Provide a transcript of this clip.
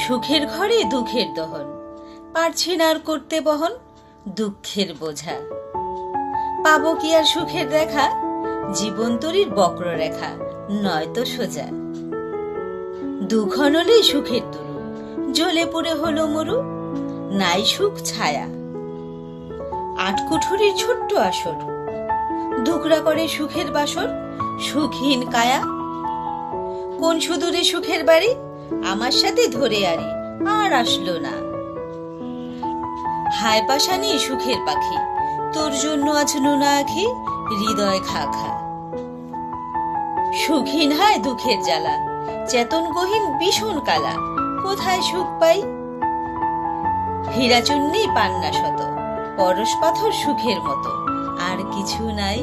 সুখের ঘরে দুঃখের দহন, পারছি না আর করতে বহন দুঃখের বোঝা। পাবো কি আর সুখের দেখা, জীবন তরির বক্ররেখা নয়তো সোজা। দুঘনলে সুখের তরু, জ্বলে পুড়ে হলো মরু, নাই সুখ ছায়া। আটকুঠুরির ছোট্ট আসর, ধুকরা করে সুখের বাসর, সুখহীন কায়া। কোন সুদূরে সুখের বাড়ি, আমার সাথে ধরে আরি, আর আসলো না। হায় পাশানি সুখের পাখি, তোর জন্য আজ নোনা আখি, হৃদয় খা খা। সুখহীন হায় দুঃখের জ্বালা, চেতন গহীন ভীষণ কালা, কোথায় সুখ পাই। হীরাচুন্নি পান্না শত, পরশ পাথর সুখের মতো, আর কিছু নাই।